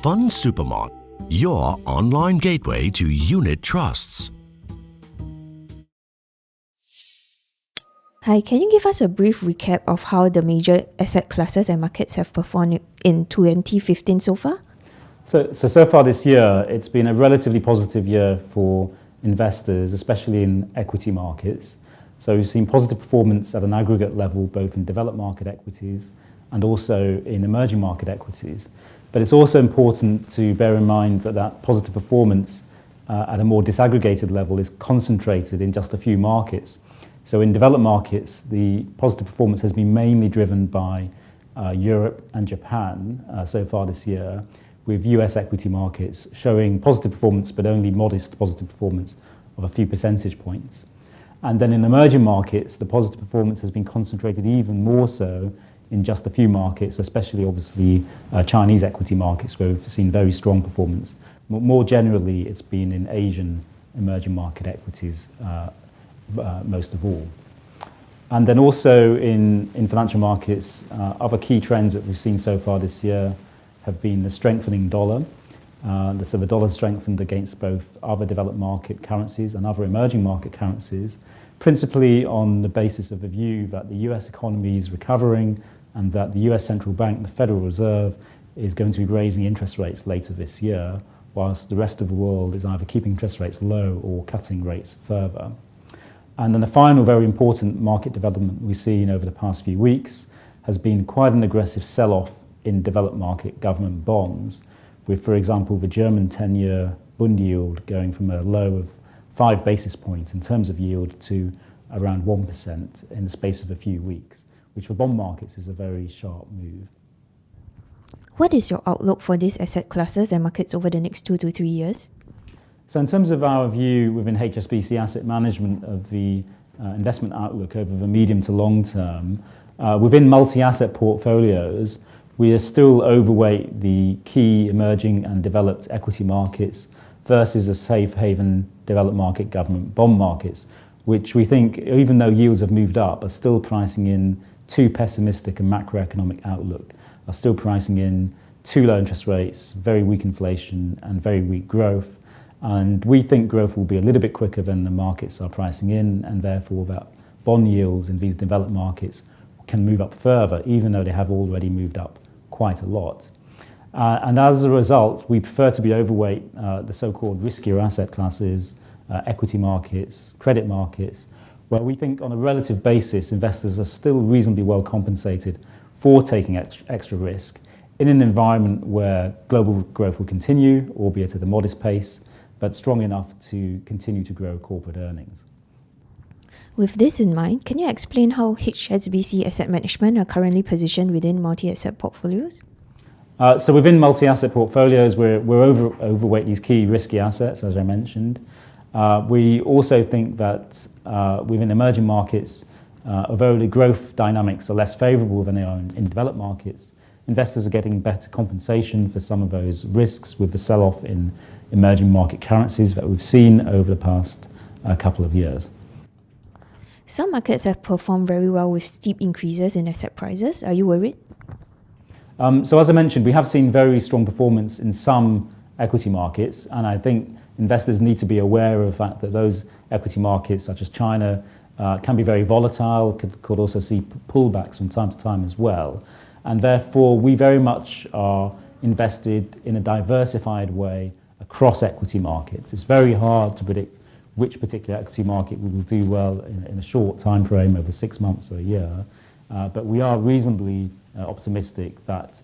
Fund Supermart, your online gateway to unit trusts. Hi, can you give us a brief recap of how the major asset classes and markets have performed in 2015 so far? So far this year, it's been a relatively positive year for investors, especially in equity markets. So we've seen positive performance at an aggregate level, both in developed market equities and also in emerging market equities. But it's also important to bear in mind that positive performance at a more disaggregated level is concentrated in just a few markets. So in developed markets, the positive performance has been mainly driven by Europe and Japan so far this year, with US equity markets showing positive performance, but only modest positive performance of a few percentage points. And then in emerging markets, the positive performance has been concentrated even more so in just a few markets, especially obviously Chinese equity markets, where we've seen very strong performance. More generally, it's been in Asian emerging market equities most of all. And then also in financial markets, other key trends that we've seen so far this year have been the strengthening dollar. So the dollar strengthened against both other developed market currencies and other emerging market currencies, principally on the basis of the view that the US economy is recovering and that the US Central Bank, the Federal Reserve, is going to be raising interest rates later this year, whilst the rest of the world is either keeping interest rates low or cutting rates further. And then the final very important market development we've seen over the past few weeks has been quite an aggressive sell-off in developed market government bonds, with, for example, the German 10-year Bund yield going from a low of 5 basis points in terms of yield to around 1% in the space of a few weeks, which for bond markets is a very sharp move. What is your outlook for these asset classes and markets over the next 2 to 3 years? So in terms of our view within HSBC Asset Management of the investment outlook over the medium to long term, within multi-asset portfolios, we are still overweight the key emerging and developed equity markets versus the safe haven developed market government bond markets, which we think, even though yields have moved up, are still pricing in too pessimistic a macroeconomic outlook, are still pricing in too low interest rates, very weak inflation and very weak growth. And we think growth will be a little bit quicker than the markets are pricing in, and therefore that bond yields in these developed markets can move up further, even though they have already moved up quite a lot. And as a result, we prefer to be overweight the so-called riskier asset classes, equity markets, credit markets, where we think on a relative basis investors are still reasonably well compensated for taking extra risk in an environment where global growth will continue, albeit at a modest pace, but strong enough to continue to grow corporate earnings. With this in mind, can you explain how HSBC Asset Management are currently positioned within multi-asset portfolios? So within multi-asset portfolios, we're overweight these key risky assets, as I mentioned. We also think that within emerging markets, although the growth dynamics are less favourable than they are in developed markets, investors are getting better compensation for some of those risks with the sell-off in emerging market currencies that we've seen over the past couple of years. Some markets have performed very well with steep increases in asset prices. Are you worried? So as I mentioned, we have seen very strong performance in some equity markets, and I think investors need to be aware of the fact that those equity markets, such as China, can be very volatile, could also see pullbacks from time to time as well. And therefore, we very much are invested in a diversified way across equity markets. It's very hard to predict which particular equity market will do well in a short time frame over 6 months or a year. But we are reasonably optimistic that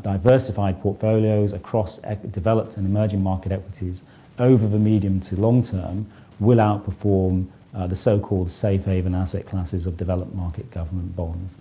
diversified portfolios across developed and emerging market equities over the medium to long term will outperform the so-called safe haven asset classes of developed market government bonds.